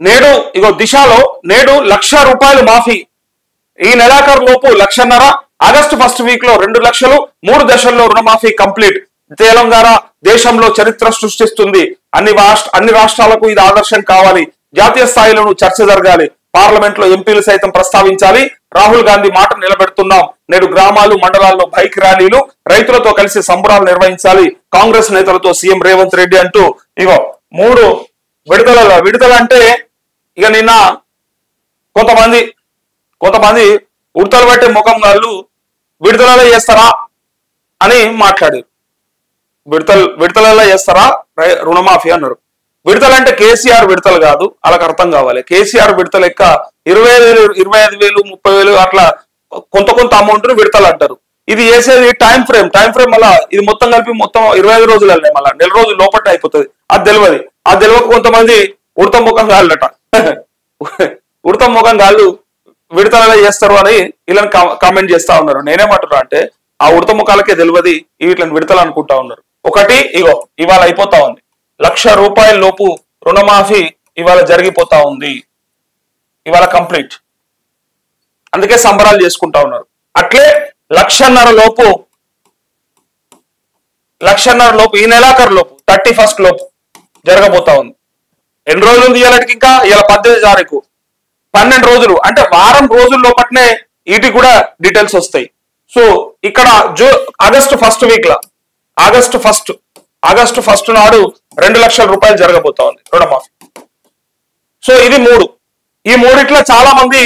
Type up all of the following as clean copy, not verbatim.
నేడు ఇగో దిశలో నేడు ₹1,00,000 మాఫీ. ఈ నెలాఖరు లోపు 1,50,000, ఆగస్టు ఫస్ట్ వీక్ లో 2 లక్షలు, 3 దశల్లో రుణమాఫీ కంప్లీట్. తెలంగాణ దేశంలో చరిత్ర సృష్టిస్తుంది. అన్ని రాష్ట్రాలకు ఇది ఆదర్శం కావాలి. జాతీయ స్థాయిలోనూ చర్చ జరగాలి. పార్లమెంట్ లో ఎంపీలు సైతం ప్రస్తావించాలి. రాహుల్ గాంధీ మాట నిలబెడుతున్నాం. నేడు గ్రామాలు, మండలాల్లో బైక్ ర్యాలీలు, రైతులతో కలిసి సంబరాలు నిర్వహించాలి. కాంగ్రెస్ నేతలతో సీఎం రేవంత్ రెడ్డి అంటూ ఇగో 3 విడుదల అంటే ఇక నిన్న కొంతమంది ఉడతలు పట్టే ముఖం వాళ్ళు విడుదలలో చేస్తారా అని మాట్లాడారు. విడతలలో చేస్తారా రుణమాఫీ అన్నారు. విడతలు అంటే కేసీఆర్ విడతలు కాదు, వాళ్ళకి అర్థం కావాలి. కేసీఆర్ విడతలు లెక్క 20,000, 25,000, 30,000 అట్లా కొంత అమౌంట్ ను విడతలు అంటారు. ఇది చేసేది టైం ఫ్రేమ్ మళ్ళా ఇది మొత్తం కలిపి 25 రోజులనే మళ్ళీ నెల రోజులు లోపట్టే అయిపోతుంది. అది తెలియక కొంతమంది ఉడత ముఖం గాళ్ళట ఉడత ముఖం గాళ్ళు విడతలలో చేస్తారు అని వీళ్ళని కామెంట్ చేస్తా ఉన్నారు. నేనేమంటున్నా అంటే ఆ ఉడత ముఖాలకే తెలియదు వీటిని విడతలు అనుకుంటా ఉన్నారు. ఒకటి ఇగో ఇవాళ అయిపోతా ఉంది. ₹1,00,000 లోపు రుణమాఫీ ఇవాళ జరిగిపోతా ఉంది. ఇవాళ కంప్లీట్. అందుకే సంబరాలు చేసుకుంటా ఉన్నారు. అట్లే 1,50,000 లోపు ఈ నెలాఖరు లోపు 31st లోపు జరగబోతా ఉంది. ఎన్ని రోజులు ఉంది ఇవాళకి? ఇంకా ఇలా 18 తారీఖు, 12 రోజులు అంటే వారం రోజుల లోపట్నే వీటికి కూడా డీటెయిల్స్ వస్తాయి. సో ఇక్కడ ఆగస్టు ఫస్ట్ వీక్ లా ఆగస్టు ఫస్ట్ నాడు ₹2,00,000 జరగబోతా ఉంది రుణమాఫీ. సో ఇది 3. ఈ మూడిట్లో చాలా మంది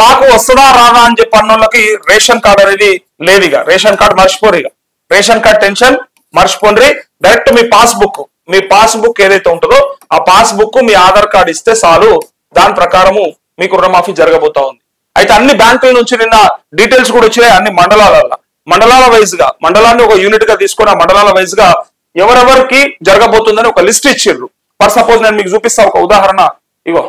మాకు వస్తుందా రాదా అని చెప్పి అన్నోళ్ళకి రేషన్ కార్డు అనేది లేదు. ఇక రేషన్ కార్డు మర్చిపోరు. ఇక రేషన్ కార్డు టెన్షన్ మర్చిపోండి. డైరెక్ట్ మీ పాస్బుక్ ఏదైతే ఉంటుందో ఆ పాస్బుక్ మీ ఆధార్ కార్డు ఇస్తే చాలు. దాని ప్రకారము మీకు రుణమాఫీ జరగబోతా ఉంది. అయితే అన్ని బ్యాంకుల నుంచి నిన్న డీటెయిల్స్ కూడా వచ్చినాయి. అన్ని మండలాల వైజ్ గా, మండలాన్ని ఒక యూనిట్ గా తీసుకొని ఆ మండలాల వైజ్ గా ఎవరెవరికి జరగబోతుందని ఒక లిస్ట్ ఇచ్చిర్రు. ఫర్ సపోజ్ నేను మీకు చూపిస్తా ఒక ఉదాహరణ. ఇగో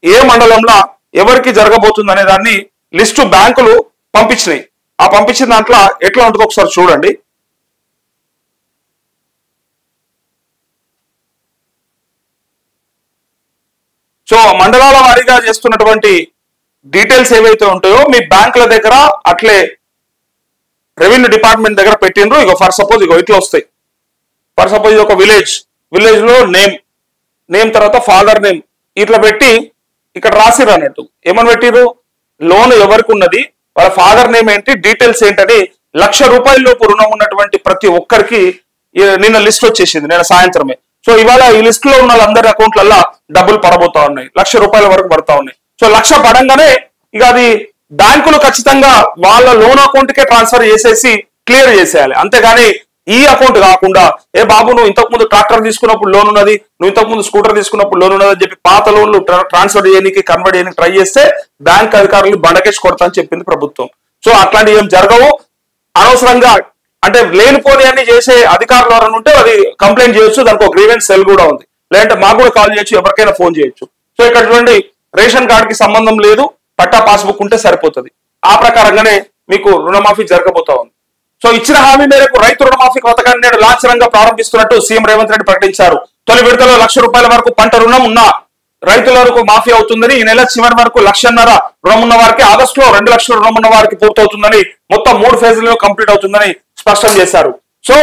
ఏ మండలంలో ఎవరికి జరగబోతుంది అనే దాన్ని లిస్టు బ్యాంకులు పంపించినాయి. ఆ పంపించిన దాంట్లో ఎట్లా ఉంటుందో ఒకసారి చూడండి. సో మండలాల వారీగా చేస్తున్నటువంటి డీటెయిల్స్ ఏవైతే ఉంటాయో మీ బ్యాంకుల దగ్గర అట్లే రెవెన్యూ డిపార్ట్మెంట్ దగ్గర పెట్టిండ్రు. ఇగో ఫర్ సపోజ్ ఇట్లా వస్తాయి. ఫర్ సపోజ్ ఇది ఒక విలేజ్ లో నేమ్ తర్వాత ఫాదర్ నేమ్ ఇట్లా పెట్టి ఇక్కడ రాసిర్రు అన్నట్టు. ఏమని పెట్టిర్రు? లోన్ ఎవరికి ఉన్నది, వాళ్ళ ఫాదర్ నేమ్ ఏంటి, డీటెయిల్స్ ఏంటని ₹1,00,000 లోపు రుణం ఉన్నటువంటి ప్రతి ఒక్కరికి నిన్న లిస్ట్ వచ్చేసింది నిన్న సాయంత్రమే. సో ఇవాళ ఈ లిస్ట్ లో ఉన్న వాళ్ళందరి అకౌంట్లల్లో డబ్బులు పడబోతా ఉన్నాయి. ₹1,00,000 వరకు పడతా ఉన్నాయి. సో 1,00,000 పడంగానే ఇక అది బ్యాంకులు ఖచ్చితంగా వాళ్ళ లోన్ అకౌంట్ కే ట్రాన్స్ఫర్ చేసేసి క్లియర్ చేసేయాలి. అంతేగాని ఈ అకౌంట్ కాకుండా ఏ బాబు నువ్వు ఇంతకుముందు ట్రాక్టర్ తీసుకున్నప్పుడు లోన్ ఉన్నది, నువ్వు ఇంతకుముందు స్కూటర్ తీసుకున్నప్పుడు లోన్ ఉన్నది అని చెప్పి పాత లోన్లు ట్రాన్స్ఫర్ చేయడానికి కన్వర్ట్ చేయడానికి ట్రై చేస్తే బ్యాంక్ అధికారులు బండకేసి కొడతా అని చెప్పింది ప్రభుత్వం. సో అట్లాంటివి ఏం జరగవు. అనవసరంగా అంటే లేనిపోని అన్ని చేసే అధికారులు ఎవరైనా ఉంటే అది కంప్లైంట్ చేయొచ్చు. దానికి ఒక గ్రీవెన్స్ సెల్ కూడా ఉంది. లేదంటే మాకు కూడా కాల్ చేయొచ్చు, ఎవరికైనా ఫోన్ చేయొచ్చు. సో ఇక్కడ చూడండి, రేషన్ కార్డుకి సంబంధం లేదు, పట్టా పాస్బుక్ ఉంటే సరిపోతుంది. ఆ ప్రకారంగానే మీకు రుణమాఫీ జరగబోతా ఉంది. సో ఇచ్చిన హామీ మేరకు రైతు రుణమాఫీ పథకాన్ని నేడు లాంఛనంగా ప్రారంభిస్తున్నట్టు సీఎం రేవంత్ రెడ్డి ప్రకటించారు. తొలి విడతలో ₹1,00,000 వరకు పంట రుణం ఉన్న రైతులకు మాఫీ అవుతుందని, ఈ నెల చివరి వరకు 1,50,000 రుణం ఉన్న వారికి, ఆగస్టులో 2,00,000 రుణం ఉన్న వారికి పూర్తవుతుందని, మొత్తం 3 ఫేజ్లలో కంప్లీట్ అవుతుందని స్పష్టం చేశారు. సో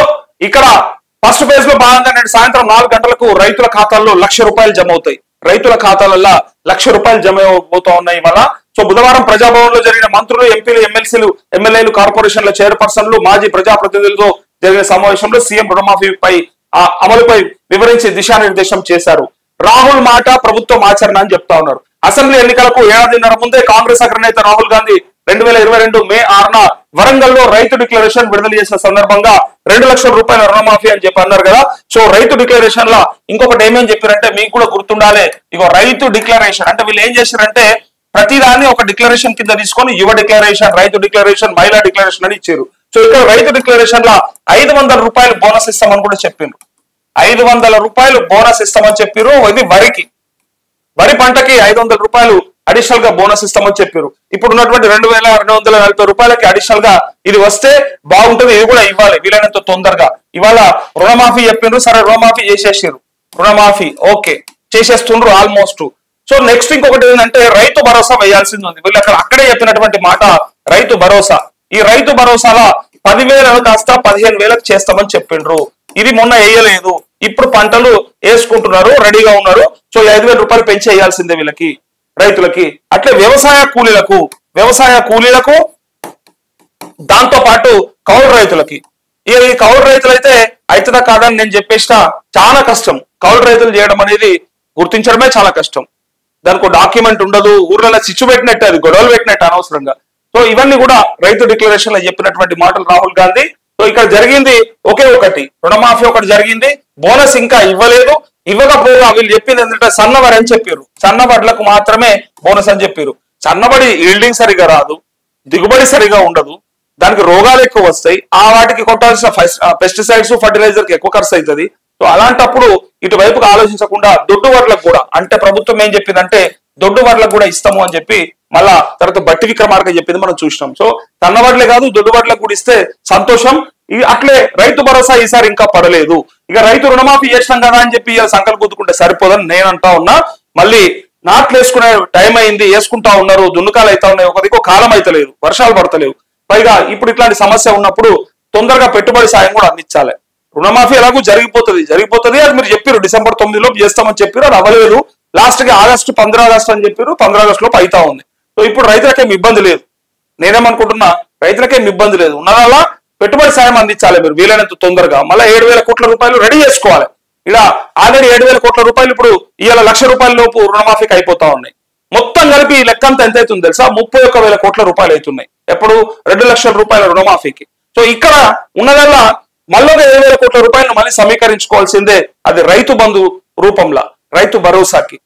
ఇక్కడ ఫస్ట్ ఫేజ్ లో భాగంగా నేడు సాయంత్రం 4 గంటలకు రైతుల ఖాతాల్లో ₹1,00,000 జమ అవుతాయి. రైతుల ఖాతాలలో ₹1,00,000 జమ అవుతా ఉన్నాయి వల్ల. సో బుధవారం ప్రజాభవన్ లో జరిగిన మంత్రులు, ఎంపీలు, ఎమ్మెల్యేలు, కార్పొరేషన్ల చైర్పర్సన్లు, మాజీ ప్రజాప్రతినిధులతో జరిగిన సమావేశంలో సీఎం రుణమాఫీపై అమలుపై వివరించి దిశానిర్దేశం చేశారు. రాహుల్ మాట ప్రభుత్వం ఆచరణ అని చెప్తా ఉన్నారు. అసెంబ్లీ ఎన్నికలకు 1.5 ఏళ్ల ముందే కాంగ్రెస్ అగ్రనేత రాహుల్ గాంధీ 2022 మే 6న వరంగల్లో రైతు డిక్లరేషన్ విడుదల చేసిన సందర్భంగా ₹2,00,000 రుణమాఫీ అని చెప్పి అన్నారు కదా. సో రైతు డిక్లరేషన్ లా ఇంకొకటి ఏమేమి చెప్పారంటే మీకు కూడా గుర్తుండాలి. ఇగో రైతు డిక్లరేషన్ అంటే వీళ్ళు ఏం చేశారంటే ప్రతిదాన్ని ఒక డిక్లరేషన్ కింద తీసుకొని యువ డిక్లరేషన్, రైతు డిక్లరేషన్, మహిళా డిక్లరేషన్ అని ఇచ్చారు. సో ఇక్కడ రైతు డిక్లరేషన్ లా ₹500 బోనస్ ఇస్తామని కూడా చెప్పిండ్రు. ₹500 బోనస్ ఇస్తామని చెప్పారు. ఇది వరి పంటకి ₹500 అడిషనల్ గా బోనస్ ఇస్తామని చెప్పారు. ఇప్పుడు ఉన్నటువంటి ₹2,240 అడిషనల్ గా ఇది వస్తే బాగుంటుంది. ఇది కూడా ఇవ్వాలి వీలైనంత తొందరగా. ఇవాళ రుణమాఫీ చెప్పిండ్రు, సరే రుణమాఫీ చేసేసారు. రుణమాఫీ ఓకే, చేసేస్తుండ్రు ఆల్మోస్ట్. సో నెక్స్ట్ ఇంకొకటి ఏంటంటే రైతు భరోసా వేయాల్సింది ఉంది. వీళ్ళు అక్కడే చెప్పినటువంటి మాట రైతు భరోసా. ఈ రైతు భరోసాల 10,000 కాస్త 15,000 చేస్తామని చెప్పిండ్రు. ఇది మొన్న వేయలేదు, ఇప్పుడు పంటలు వేసుకుంటున్నారు, రెడీగా ఉన్నారు. సో 5,000 రూపాయలు పెంచి వేయాల్సిందే వీళ్ళకి, రైతులకి. అట్లే వ్యవసాయ కూలీలకు దాంతో పాటు కౌలు రైతులకి. ఈ కౌలు రైతులు అయితే అవుతుందా కాదని నేను చెప్పేసిన చాలా కష్టం. కౌలు రైతులు చేయడం అనేది గుర్తించడమే చాలా కష్టం. దానికి డాక్యుమెంట్ ఉండదు, ఊర్లలో చిచ్చు పెట్టినట్టు, అది గొడవలు పెట్టినట్టు అనవసరంగా. సో ఇవన్నీ కూడా రైతు డిక్లరేషన్ లో చెప్పినటువంటి మాటలు రాహుల్ గాంధీ. సో ఇక్కడ జరిగింది ఒకే ఒకటి, రుణమాఫీ ఒకటి జరిగింది, బోనస్ ఇంకా ఇవ్వలేదు. ఇవ్వకపోగా వీళ్ళు చెప్పింది ఏంటంటే సన్నవరి అని చెప్పారు, సన్నబడ్లకు మాత్రమే బోనస్ అని చెప్పారు. సన్నబడి ఈల్డింగ్ సరిగా రాదు, దిగుబడి సరిగా ఉండదు, దానికి రోగాలు ఎక్కువ వస్తాయి, ఆ వాటికి కొట్టాల్సిన పెస్టిసైడ్స్ ఫర్టిలైజర్ కి ఎక్కువ ఖర్చు అవుతుంది. సో అలాంటప్పుడు ఇటువైపుగా ఆలోచించకుండా దొడ్డు వడ్లకు కూడా, అంటే ప్రభుత్వం ఏం చెప్పిందంటే దొడ్డు వడ్లకు కూడా ఇస్తాము అని చెప్పి మళ్ళా తర్వాత బట్టి విక్రమార్క చెప్పింది మనం చూసినాం. సో సన్నవడ్లే కాదు దొడ్డు వడ్లకు కూడా ఇస్తే సంతోషం. అట్లే రైతు భరోసా ఈసారి ఇంకా పడలేదు. ఇక రైతు రుణమాఫీ చేసినాం కదా అని చెప్పి సంకల్పం గుద్దుకుంటే సరిపోదని నేను అంటా ఉన్నా. మళ్ళీ నాట్లు వేసుకునే టైం అయింది, వేసుకుంటా ఉన్నారు, దున్నుకాలు అవుతా ఉన్నాయి, ఒకదికో కాలం అయితే లేదు, వర్షాలు పడతలేవు. పైగా ఇప్పుడు ఇట్లాంటి సమస్య ఉన్నప్పుడు తొందరగా పెట్టుబడి సాయం కూడా అందించాలి. రుణమాఫీ ఎలాగూ జరిగిపోతుంది అది మీరు చెప్పారు, December 9 లోపు చేస్తామని చెప్పారు, అది అవ్వలేదు. లాస్ట్ గా August 15 అని చెప్పారు, 15 ఆగస్టు లోపు అవుతా ఉంది. సో ఇప్పుడు రైతులకేం ఇబ్బంది లేదు. నేనేమనుకుంటున్నా, రైతులకేం ఇబ్బంది లేదు. ఉన్నదల్లా పెట్టుబడి సాయం అందించాలి మీరు వీలైనంత తొందరగా. మళ్ళీ 7,000 కోట్ల రూపాయలు రెడీ చేసుకోవాలి. ఇలా ఆల్రెడీ 7,000 కోట్ల రూపాయలు ఇప్పుడు ఇవాళ 1,00,000 రూపాయల లోపు రుణమాఫీకి అయిపోతా ఉన్నాయి. మొత్తం కలిపి ఈ లెక్కంతా ఎంత అవుతుంది తెలుసా? 31,000 కోట్ల రూపాయలు అవుతున్నాయి. ఎప్పుడు 2,00,000 రూపాయల రుణమాఫీకి. సో ఇక్కడ ఉన్నదల్లా మళ్ళీ 7,000 కోట్ల రూపాయలు మళ్ళీ సమీకరించుకోవాల్సిందే, అది రైతు బంధు రూపంలో, రైతు భరోసాకి.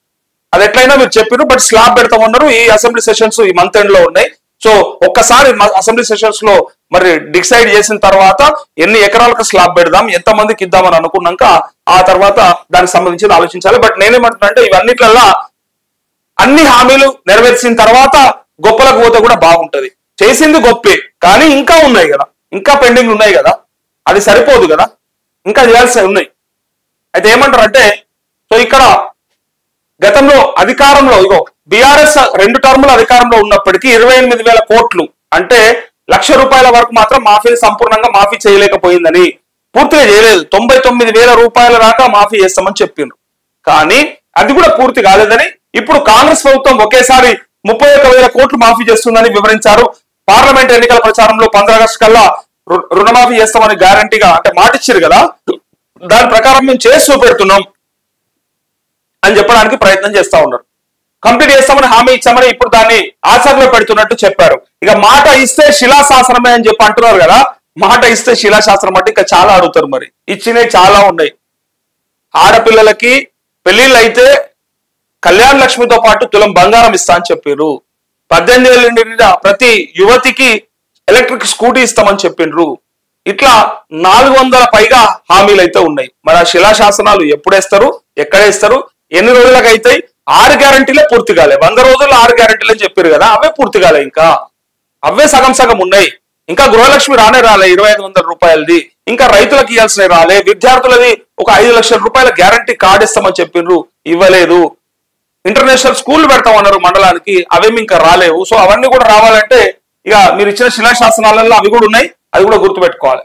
అది ఎట్లయినా మీరు చెప్పారు, బట్ స్లాబ్ పెడతామన్నారు. ఈ అసెంబ్లీ సెషన్స్ ఈ మంత్ ఎండ్ లో ఉన్నాయి. సో ఒక్కసారి అసెంబ్లీ సెషన్స్ లో మరి డిసైడ్ చేసిన తర్వాత ఎన్ని ఎకరాలకు స్లాబ్ పెడదాం, ఎంత మందికి ఇద్దామని అనుకున్నాక ఆ తర్వాత దానికి సంబంధించి ఆలోచించాలి. బట్ నేనేమంటున్నా అంటే ఇవన్నిట్లల్లా అన్ని హామీలు నెరవేర్చిన తర్వాత గొప్పలకు పోతే కూడా బాగుంటది. చేసింది గొప్పే, కానీ ఇంకా ఉన్నాయి కదా, ఇంకా పెండింగ్ ఉన్నాయి కదా, అది సరిపోదు కదా, ఇంకా చేయాల్సి ఉన్నాయి. అయితే ఏమంటారు అంటే, సో ఇక్కడ గతంలో అధికారంలో బీఆర్ఎస్ 2 టర్ములు అధికారంలో ఉన్నప్పటికీ 28,000 కోట్లు అంటే 1,00,000 రూపాయల వరకు మాత్రం మాఫీని సంపూర్ణంగా మాఫీ చేయలేకపోయిందని, పూర్తిగా చేయలేదు. 99,000 రూపాయల దాకా మాఫీ చేస్తామని చెప్పిండ్రు. కానీ అది కూడా పూర్తి కాలేదని ఇప్పుడు కాంగ్రెస్ ప్రభుత్వం ఒకేసారి 31,000 కోట్లు మాఫీ చేస్తుందని వివరించారు. పార్లమెంట్ ఎన్నికల ప్రచారంలో 15 ఆగస్టు కల్లా రుణమాఫీ చేస్తామని గ్యారంటీగా అంటే మాట ఇచ్చారు కదా, దాని ప్రకారం మేము చేసి చూపెడుతున్నాం అని చెప్పడానికి ప్రయత్నం చేస్తా ఉన్నారు. కంప్లీట్ చేస్తామని హామీ ఇచ్చామని ఇప్పుడు దాన్ని ఆచరణలో పెడుతున్నట్టు చెప్పారు. ఇక మాట ఇస్తే శిలాశాసనమే అని చెప్పి అంటున్నారు కదా, మాట ఇస్తే శిలాశాసనం అంటే ఇంకా చాలా అడుగుతారు. మరి ఇచ్చినవి చాలా ఉన్నాయి. ఆడపిల్లలకి పెళ్లిళ్ళు అయితే కళ్యాణ లక్ష్మితో పాటు తులం బంగారం ఇస్తా అని చెప్పారు. 18 ఏళ్ళ నిండిన ప్రతి యువతికి ఎలక్ట్రిక్ స్కూటీ ఇస్తామని చెప్పిండ్రు. ఇట్లా 400 పైగా హామీలు అయితే ఉన్నాయి. మరి ఆ శిలాశాసనాలు ఎప్పుడేస్తారు, ఎక్కడేస్తారు, ఎన్ని రోజులకు అవుతాయి? 6 గ్యారంటీలే పూర్తి కాలే. 100 రోజుల్లో 6 గ్యారంటీలు అని చెప్పారు కదా, అవే పూర్తి కాలే. ఇంకా అవే సగం ఉన్నాయి. ఇంకా గృహలక్ష్మి రాలే 2,500 రూపాయలది. ఇంకా రైతులకు ఇవ్వాల్సినవి రాలే. విద్యార్థులది ఒక 5 లక్షల రూపాయల గ్యారంటీ కార్డు ఇస్తామని చెప్పిండ్రు, ఇవ్వలేదు. ఇంటర్నేషనల్ స్కూల్ పెడతామన్నారు మండలానికి, అవేమి ఇంకా రాలేవు. సో అవన్నీ కూడా రావాలంటే ఇక మీరు ఇచ్చిన శిలాశాసనాలలో అవి కూడా ఉన్నాయి, అది కూడా గుర్తుపెట్టుకోవాలి.